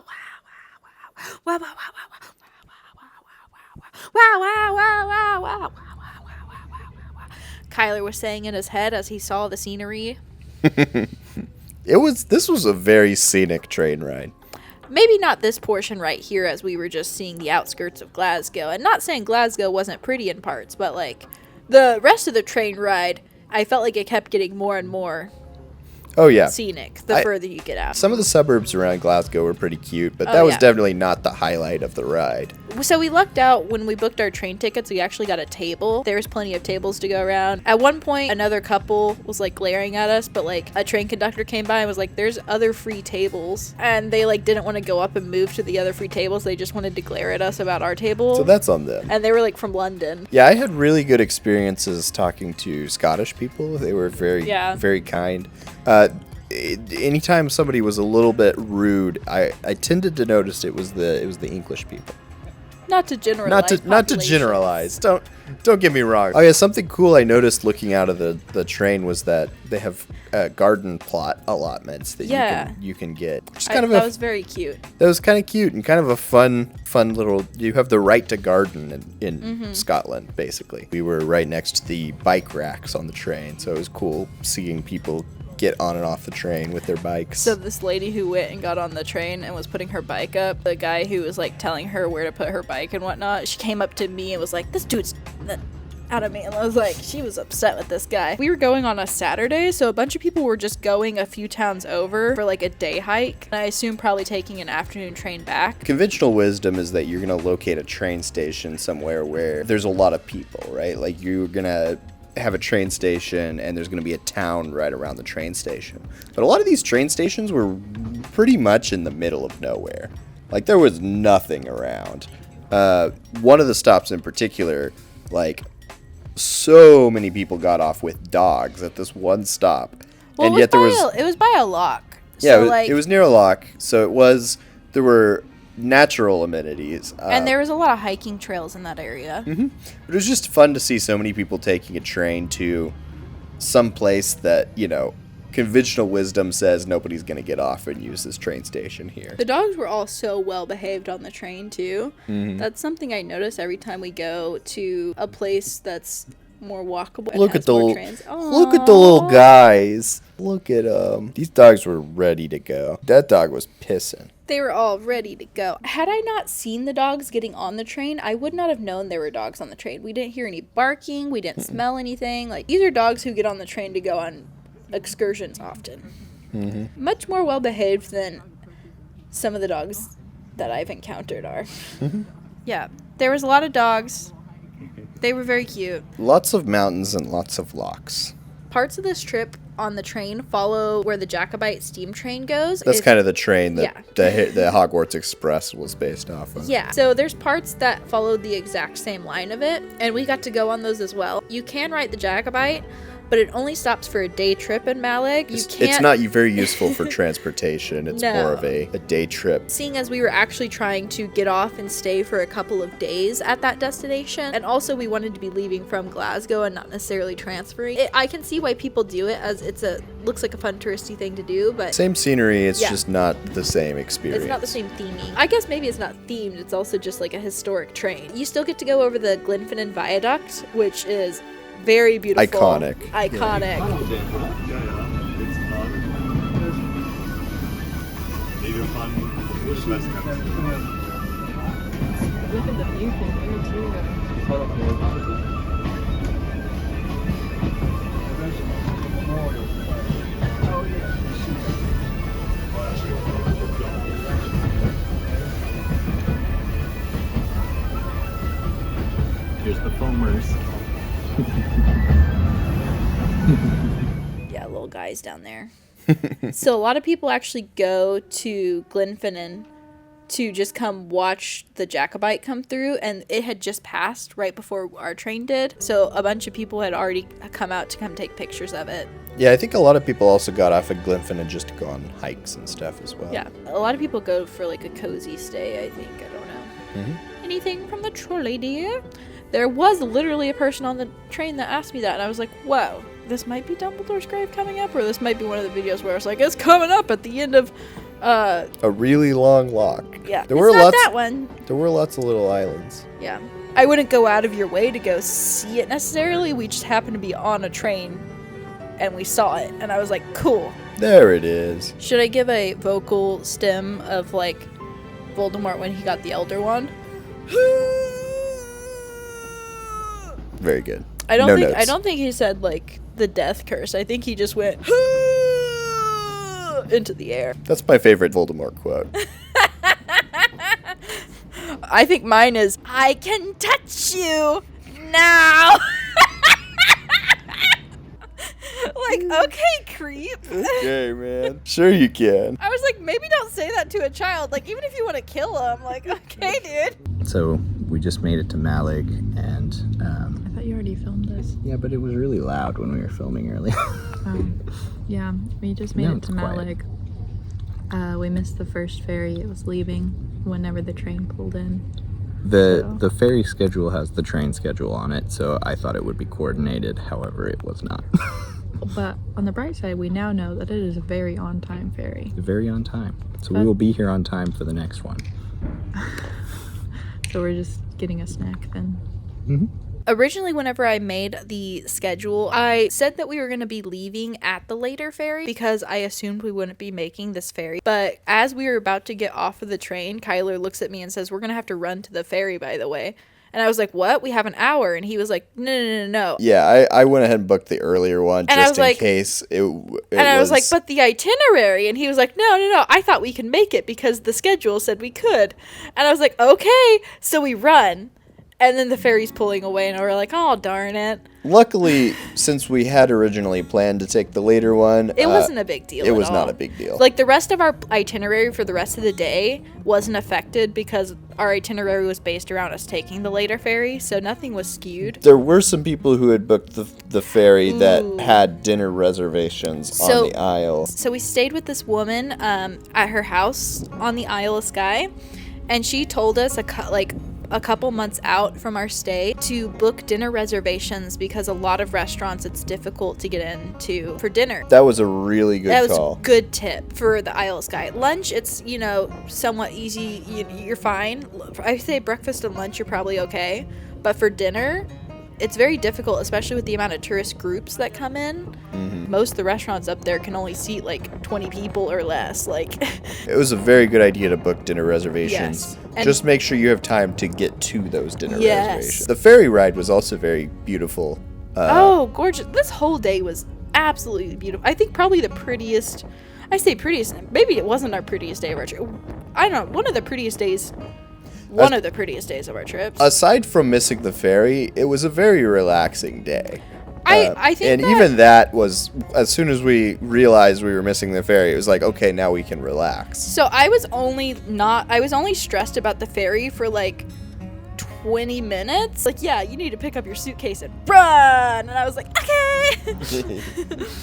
wow, wow, wow, wow, wow, wow, wow, wow, wow, wow. Kyler was saying in his head as he saw the scenery. This was a very scenic train ride. Maybe not this portion right here, as we were just seeing the outskirts of Glasgow. And not saying Glasgow wasn't pretty in parts, but like the rest of the train ride, I felt like it kept getting more and more scenic the further you get out. Some of the suburbs around Glasgow were pretty cute, but that was definitely not the highlight of the ride. So we lucked out when we booked our train tickets. We actually got a table. There was plenty of tables to go around. At one point, another couple was like glaring at us, but like a train conductor came by and was like, there's other free tables. And they like didn't want to go up and move to the other free tables. They just wanted to glare at us about our table. So that's on them. And they were like from London. Yeah, I had really good experiences talking to Scottish people. They were very, very kind. Anytime somebody was a little bit rude, I tended to notice it was the English people. Not to generalize. Not to generalize. Don't get me wrong. Oh yeah, something cool I noticed looking out of the train was that they have garden plot allotments that you can get. That was very cute. That was kind of cute and kind of a fun little. You have the right to garden in Scotland, basically. We were right next to the bike racks on the train, so it was cool seeing people get on and off the train with their bikes. So this lady who went and got on the train and was putting her bike up, the guy who was like telling her where to put her bike and whatnot, she came up to me and was like, this dude's out of me. And I was like, she was upset with this guy. We were going on a Saturday, so a bunch of people were just going a few towns over for like a day hike. And I assume probably taking an afternoon train back. Conventional wisdom is that you're going to locate a train station somewhere where there's a lot of people, right? Like you're going to have a train station and there's going to be a town right around the train station. But a lot of these train stations were pretty much in the middle of nowhere. Like there was nothing around. One of the stops in particular, like so many people got off with dogs at this one stop. Well, and yet it was by a lock. Yeah, so it was near a lock. So there were natural amenities. And there was a lot of hiking trails in that area. Mm-hmm. But it was just fun to see so many people taking a train to some place that, conventional wisdom says nobody's going to get off and use this train station here. The dogs were all so well behaved on the train, too. Mm-hmm. That's something I notice every time we go to a place that's more walkable. Look at the little guys. Look at them. These dogs were ready to go. That dog was pissing. They were all ready to go. Had I not seen the dogs getting on the train, I would not have known there were dogs on the train. We didn't hear any barking. We didn't smell anything. Like, these are dogs who get on the train to go on excursions often. Mm-hmm. Much more well behaved than some of the dogs that I've encountered are. Mm-hmm. Yeah, there was a lot of dogs. They were very cute. Lots of mountains and lots of locks. Parts of this trip on the train follow where the Jacobite steam train goes. That's kind of the train that the Hogwarts Express was based off of. Yeah, so there's parts that followed the exact same line of it, and we got to go on those as well. You can ride the Jacobite, but it only stops for a day trip in Malag. It's not very useful for transportation. It's more of a day trip. Seeing as we were actually trying to get off and stay for a couple of days at that destination, and also we wanted to be leaving from Glasgow and not necessarily transferring. I can see why people do it, as looks like a fun touristy thing to do, but same scenery, it's just not the same experience. It's not the same theming. I guess maybe it's not themed, it's also just like a historic train. You still get to go over the Glenfinnan Viaduct, which is very beautiful. Iconic. Yeah. Look at the view from here too. Here's the foamers. Yeah, little guys down there. So a lot of people actually go to Glenfinnan to just come watch the Jacobite come through, and it had just passed right before our train did. So a bunch of people had already come out to come take pictures of it. Yeah, I think a lot of people also got off at Glenfinnan just to go on hikes and stuff as well. Yeah, a lot of people go for like a cozy stay, I think. I don't know. Mm-hmm. Anything from the trolley, dear? There was literally a person on the train that asked me that, and I was like, whoa, this might be Dumbledore's grave coming up, or this might be one of the videos where it's like, it's coming up at the end of A really long lock. Yeah. There it's were not lots. that one. There were lots of little islands. Yeah. I wouldn't go out of your way to go see it necessarily. We just happened to be on a train and we saw it. And I was like, cool. There it is. Should I give a vocal stem of like Voldemort when he got the Elder Wand? Very good. I don't No think notes. I don't think he said like the death curse. I think he just went into the air. That's my favorite Voldemort quote. I think mine is I can touch you now. Like, okay, creep. Okay, man. Sure you can. I was like, maybe don't say that to a child. Like, even if you want to kill him, like, okay, dude. So we just made it to Malig, and I thought you already filmed this. yeah, but it was really loud when we were filming earlier. Yeah, we just made No, it to it's quiet. Malig. We missed the first ferry. It was leaving whenever the train pulled in. The ferry schedule has the train schedule on it, so I thought it would be coordinated. However, it was not. But on the bright side, we now know that it is a very on-time ferry. Very on time. So we will be here on time for the next one. So we're just getting a snack then. Mm-hmm. Originally, whenever I made the schedule, I said that we were going to be leaving at the later ferry because I assumed we wouldn't be making this ferry. But as we were about to get off of the train, Kyler looks at me and says, "We're going to have to run to the ferry, by the way." And I was like, "What? We have an hour." And he was like, No. Yeah, I went ahead and booked the earlier one And I just was in like- case it And I was like, "But the itinerary." And he was like, No. I thought we could make it because the schedule said we could. And I was like, "Okay." So we run. And then the ferry's pulling away, and we're like, "Oh, darn it." Luckily, since we had originally planned to take the later one, It wasn't a big deal. it at was all. not a big deal. Like, the rest of our itinerary for the rest of the day wasn't affected because our itinerary was based around us taking the later ferry, so nothing was skewed. There were some people who had booked the ferry that Ooh. had dinner reservations So- on the Isle. So we stayed with this woman at her house on the Isle of Skye, and she told us a couple months out from our stay to book dinner reservations because a lot of restaurants it's difficult to get into for dinner. That was a really good That was call. a good tip for the Isle of Skye. Lunch, it's, somewhat easy. You're fine. I say breakfast and lunch, you're probably okay. But for dinner, it's very difficult, especially with the amount of tourist groups that come in. Mm-hmm. Most of the restaurants up there can only seat like 20 people or less. Like, It was a very good idea to book dinner reservations. Yes. And- Just make sure you have time to get to those dinner Yes. reservations. The ferry ride was also very beautiful. oh, gorgeous. This whole day was absolutely beautiful. I think probably the prettiest, I say prettiest, maybe it wasn't our prettiest day of our trip. I don't know, one of the prettiest days of our trips. Aside from missing the ferry, it was a very relaxing day. I think and that- even that was, as soon as we realized we were missing the ferry, it was like, okay, now we can relax. So I was only stressed about the ferry for like 20 minutes. Like, yeah, you need to pick up your suitcase and run. And I was like, okay.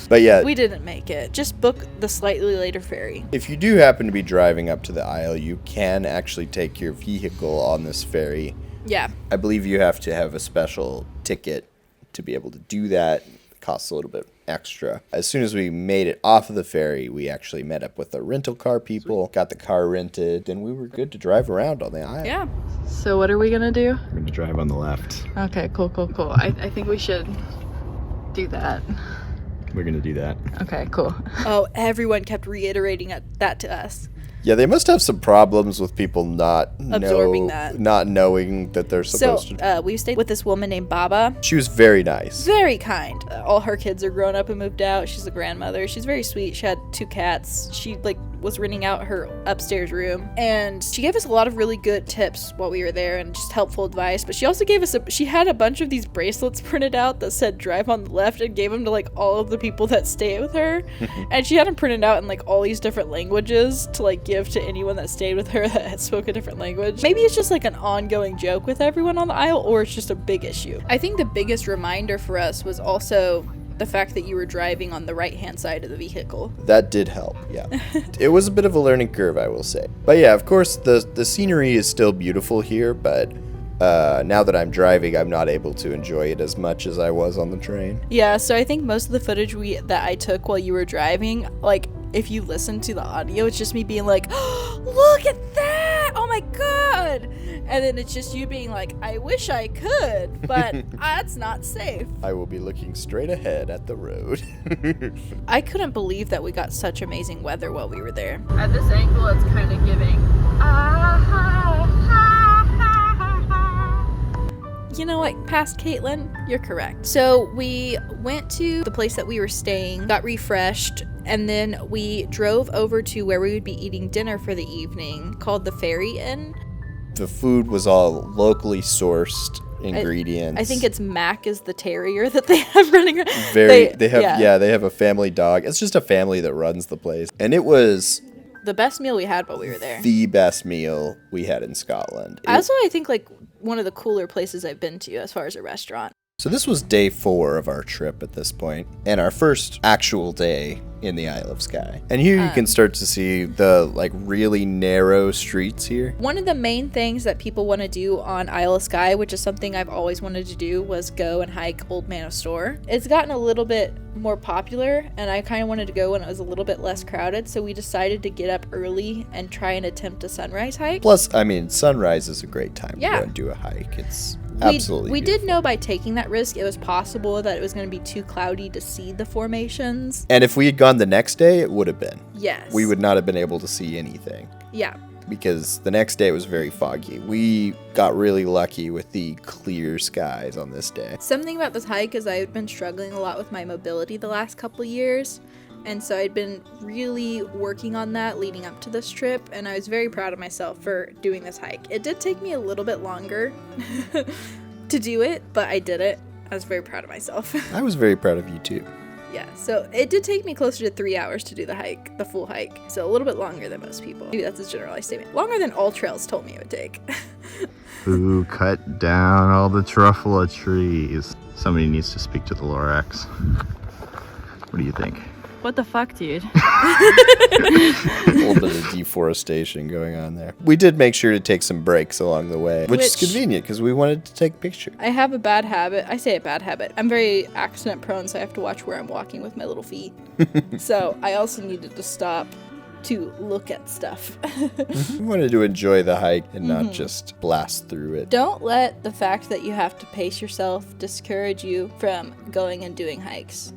But yeah, We didn't make it. Just book the slightly later ferry. if you do happen to be driving up to the Isle, you can actually take your vehicle on this ferry. Yeah. I believe you have to have a special ticket to be able to do that. It costs a little bit extra. As soon as we made it off of the ferry, we actually met up with the rental car people, got the car rented, and we were good to drive around on the Isle. Yeah. So what are we gonna do? We're going to drive on the left. Okay, cool. I think we should do that. We're going to do that. Okay, cool. Oh, everyone kept reiterating that to us. Yeah, they must have some problems with people not Absorbing that. not knowing that they're So supposed to. we stayed with this woman named Baba. She was very nice. Very kind. All her kids are grown up and moved out. She's a grandmother. She's very sweet. She had 2 cats. She was renting out her upstairs room, and she gave us a lot of really good tips while we were there and just helpful advice. But she also gave us she had a bunch of these bracelets printed out that said "Drive on the left" and gave them to like all of the people that stay with her. And she had them printed out in like all these different languages to like give to anyone that stayed with her that spoke a different language. Maybe it's just like an ongoing joke with everyone on the Isle, or it's just a big issue. I think the biggest reminder for us was also the fact that you were driving on the right-hand side of the vehicle. That did help, yeah. It was a bit of a learning curve, I will say. But yeah, of course, the scenery is still beautiful here, but now that I'm driving, I'm not able to enjoy it as much as I was on the train. Yeah, so I think most of the footage that I took while you were driving, like, if you listen to the audio, it's just me being like, oh, look at that! Oh my god! And then it's just you being like, I wish I could, but that's not safe. I will be looking straight ahead at the road. I couldn't believe that we got such amazing weather while we were there. At this angle, it's kind of giving. You know what, past Caitlin, you're correct. So we went to the place that we were staying, got refreshed, and then we drove over to where we would be eating dinner for the evening, called the Fairy Inn. The food was all locally sourced ingredients. I think it's Mac is the terrier that they have running around. They have a family dog. It's just a family that runs the place. And it was the best meal we had while we were there. The best meal we had in Scotland. Also, I think like one of the cooler places I've been to as far as a restaurant. So this was day 4 of our trip at this point, and our first actual day in the Isle of Skye. And here you can start to see the like really narrow streets here. One of the main things that people want to do on Isle of Skye, which is something I've always wanted to do, was go and hike Old Man of Store. It's gotten a little bit more popular, and I kind of wanted to go when it was a little bit less crowded, so we decided to get up early and try and attempt a sunrise hike. Plus, I mean, sunrise is a great time to Yeah. go and do a hike. It's absolutely We beautiful. did know by taking that risk, it was possible that it was going to be too cloudy to see the formations. And if we had gone the next day, it would have been. Yes. We would not have been able to see anything. Yeah. Because the next day it was very foggy. We got really lucky with the clear skies on this day. Something about this hike is I've been struggling a lot with my mobility the last couple of years. And so I'd been really working on that leading up to this trip, and I was very proud of myself for doing this hike. It did take me a little bit longer to do it, but I did it. I was very proud of myself. I was very proud of you too. Yeah, so it did take me closer to 3 hours to do the hike, the full hike. So a little bit longer than most people. Maybe that's a generalized statement. Longer than all trails told me it would take. Who cut down all the truffula trees? Somebody needs to speak to the Lorax. What do you think? What the fuck, dude? A little bit of deforestation going on there. We did make sure to take some breaks along the way, which is convenient because we wanted to take pictures. I have a bad habit. I say a bad habit. I'm very accident prone, so I have to watch where I'm walking with my little feet. So I also needed to stop to look at stuff. We wanted to enjoy the hike and not just blast through it. Don't let the fact that you have to pace yourself discourage you from going and doing hikes.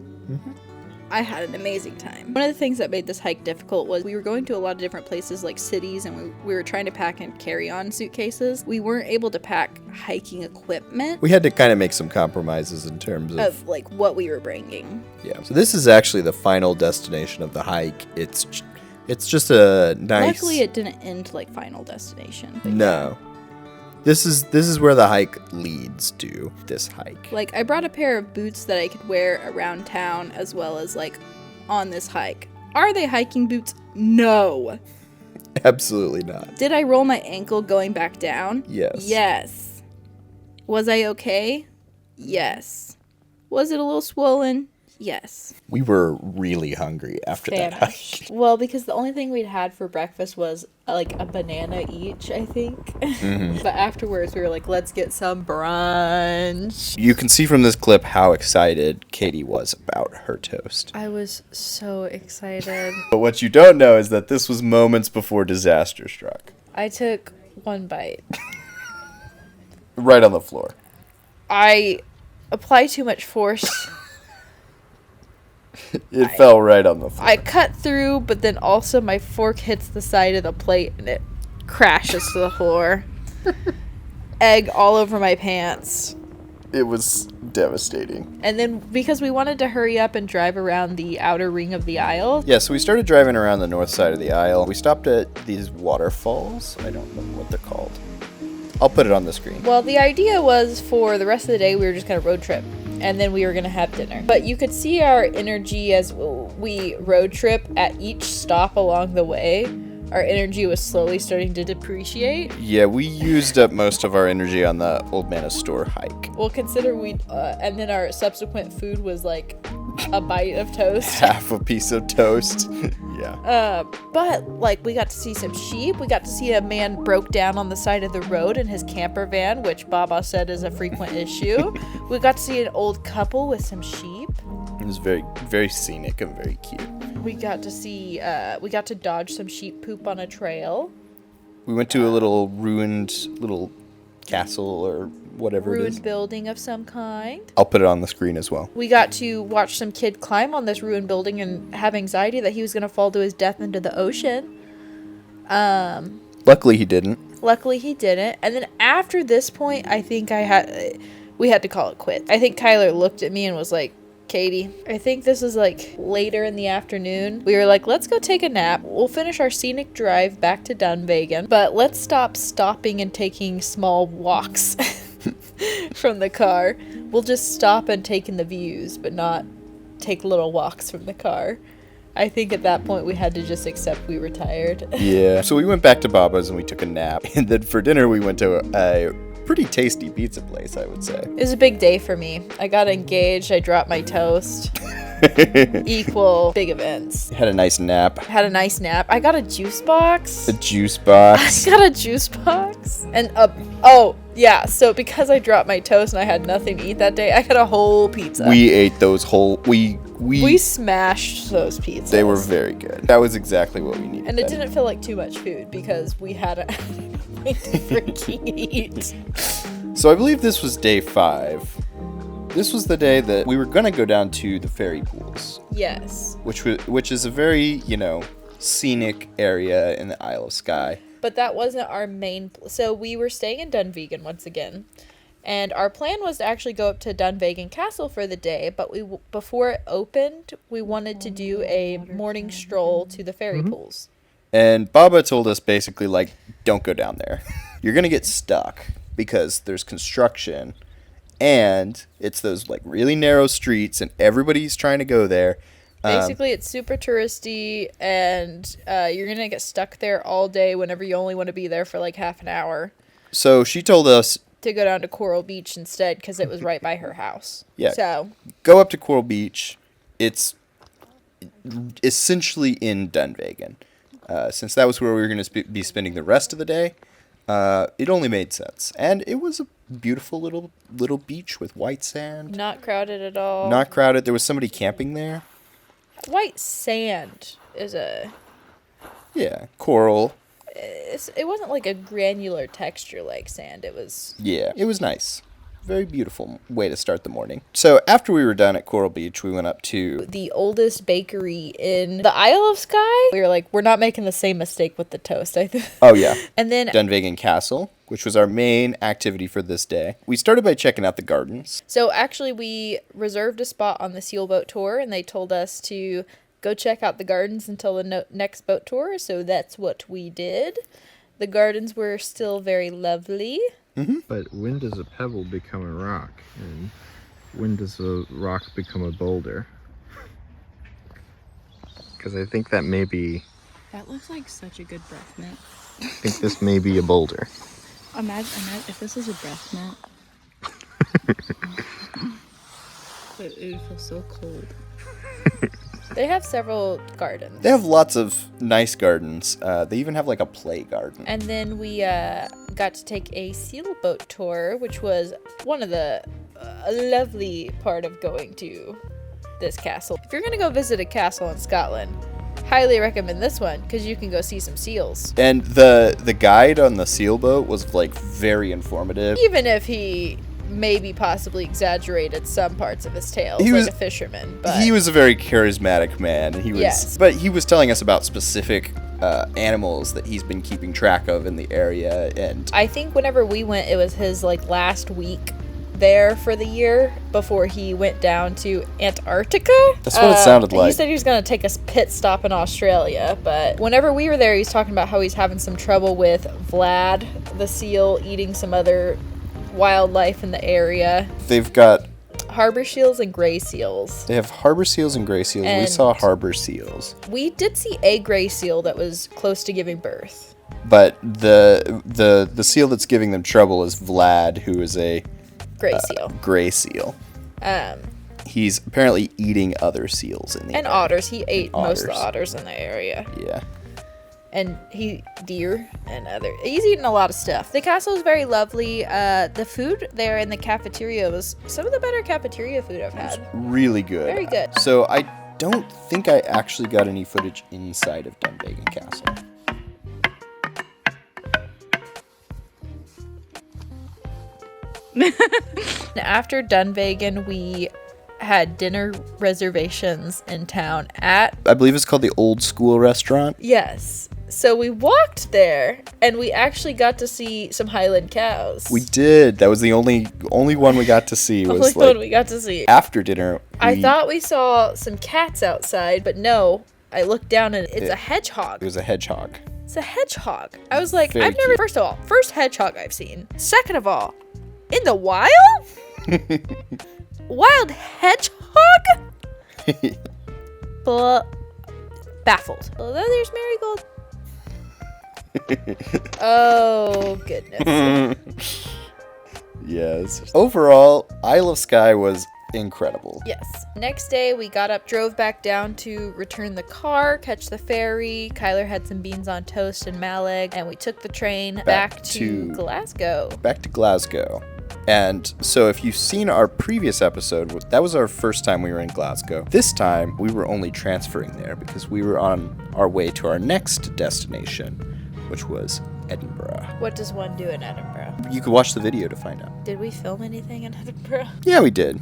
I had an amazing time. One of the things that made this hike difficult was we were going to a lot of different places like cities, and we were trying to pack in carry-on suitcases. We weren't able to pack hiking equipment We had to kind of make some compromises in terms of like what we were bringing. yeah. So this is actually the final destination of the hike. It's just a nice. Luckily, it didn't end like final destination. But No. This is where the hike leads to, this hike. like I brought a pair of boots that I could wear around town as well as like on this hike. Are they hiking boots? No. Absolutely not. Did I roll my ankle going back down? Yes. Yes. Was I okay? Yes. Was it a little swollen? Yes. We were really hungry after that hike. Famished. Well, because the only thing we'd had for breakfast was like a banana each, I think. But afterwards we were like, let's get some brunch. You can see from this clip how excited Kaitie was about her toast. I was so excited. But what you don't know is that this was moments before disaster struck. I took one bite. Right on the floor. I applied too much force. It fell right on the floor. I cut through, but then also my fork hits the side of the plate and it crashes to the floor. Egg all over my pants. It was devastating. And then because we wanted to hurry up and drive around the outer ring of the Isle. Yeah, so we started driving around the north side of the Isle. We stopped at these waterfalls. I don't know what they're called. I'll put it on the screen. Well, the idea was for the rest of the day we were just going to road trip. And then we were going to have dinner. But you could see our energy as we road trip at each stop along the way. Our energy was slowly starting to depreciate. Yeah, we used up most of our energy on the Old Man of Store hike. Well, consider and then our subsequent food was like a bite of toast. Half a piece of toast. Yeah. But like we got to see some sheep. We got to see a man broke down on the side of the road in his camper van, which Baba said is a frequent issue. We got to see an old couple with some sheep. It was very, very scenic and very cute. We got to see, we got to dodge some sheep poop on a trail. We went to a little ruined little castle or whatever it is. Ruined building of some kind. I'll put it on the screen as well. We got to watch some kid climb on this ruined building and have anxiety that he was going to fall to his death into the ocean. Luckily he didn't. Luckily he didn't. And then after this point, I think we had to call it quits. I think Kyler looked at me and was like, Kaitie, I think this is like later in the afternoon. We were like, let's go take a nap. We'll finish our scenic drive back to Dunvegan, but let's stop stopping and taking small walks from the car. We'll just stop and take in the views, but not take little walks from the car. I think at that point we had to just accept we were tired. Yeah. So we went back to Baba's and we took a nap. And then for dinner we went to a pretty tasty pizza place, I would say. It was a big day for me. I got engaged, I dropped my toast. Equal big events. Had a nice nap. I got a juice box. A juice box. I got a juice box. And yeah, so because I dropped my toast and I had nothing to eat that day, I got a whole pizza. We ate those whole... We smashed those pizzas. They were very good. That was exactly what we needed. And it didn't feel like too much food because we had to freaking eat. So I believe this was day 5. This was the day that we were going to go down to the ferry pools. Yes. Which is a very, scenic area in the Isle of Skye. But that wasn't our main... So we were staying in Dunvegan once again. And our plan was to actually go up to Dunvegan Castle for the day, but before it opened, we wanted to do a morning stroll to the ferry pools. And Baba told us basically, don't go down there. You're going to get stuck because there's construction, and it's those, really narrow streets, and everybody's trying to go there. Basically, it's super touristy, and you're going to get stuck there all day whenever you only want to be there for, half an hour. So she told us to go down to Coral Beach instead because it was right by her house. Yeah. So go up to Coral Beach. It's essentially in Dunvegan. Since that was where we were going to be spending the rest of the day, it only made sense. And it was a beautiful little beach with white sand. Not crowded at all. Not crowded. There was somebody camping there. White sand is a... Yeah, coral. It wasn't like a granular texture like sand. It was... Yeah, it was nice. Very beautiful way to start the morning. So after we were done at Coral Beach, we went up to... the oldest bakery in the Isle of Skye. We were like, we're not making the same mistake with the toast, I think. Oh, yeah. And then... Dunvegan Castle, which was our main activity for this day. We started by checking out the gardens. So actually, we reserved a spot on the seal boat tour, and they told us to... go check out the gardens until the next boat tour, so that's what we did. The gardens were still very lovely. Mm-hmm. But when does a pebble become a rock? And when does a rock become a boulder? Because I think that may be... That looks like such a good breath mint. I think this may be a boulder. Imagine if this is a breath mint. It would feel so cold. They have several gardens. They have lots of nice gardens. They even have a play garden. And then we got to take a seal boat tour, which was one of the lovely part of going to this castle. If you're going to go visit a castle in Scotland, highly recommend this one because you can go see some seals. And the guide on the seal boat was very informative. Even if he maybe possibly exaggerated some parts of his tales, he was a fisherman. But he was a very charismatic man. And he was, yes. But he was telling us about specific animals that he's been keeping track of in the area. And I think whenever we went, it was his last week there for the year before he went down to Antarctica. That's what it sounded like. He said he was going to take a pit stop in Australia, but whenever we were there, he was talking about how he's having some trouble with Vlad, the seal, eating some other wildlife in the area. They've got harbor seals and gray seals. They have harbor seals and gray seals. We saw harbor seals. We did see a gray seal that was close to giving birth. But the seal that's giving them trouble is Vlad, who is a gray seal. He's apparently eating other seals in the area. Otters. He ate most of the otters in the area. Yeah. And deer and he's eating a lot of stuff. The castle is very lovely. The food there in the cafeteria was some of the better cafeteria food I've had. Really good. Very good. So I don't think I actually got any footage inside of Dunvegan Castle. After Dunvegan, we had dinner reservations in town at... I believe it's called the Old School Restaurant. Yes. So we walked there, and we actually got to see some Highland cows. We did. That was the only one we got to see. Was only one we got to see. After dinner. I thought we saw some cats outside, but no. I looked down, and it's a hedgehog. It was a hedgehog. It's a hedgehog. I was like, Very I've never... cute. First of all, first hedgehog I've seen. Second of all, in the wild? Wild hedgehog? Baffled. Oh, there's Marigold. Oh, goodness. Yes. Overall, Isle of Skye was incredible. Yes. Next day, we got up, drove back down to return the car, catch the ferry. Kyler had some beans on toast and Maleg, and we took the train back to Glasgow. Back to Glasgow. And so if you've seen our previous episode, that was our first time we were in Glasgow. This time, we were only transferring there because we were on our way to our next destination, which was Edinburgh. What does one do in Edinburgh? You could watch the video to find out. Did we film anything in Edinburgh? Yeah, we did.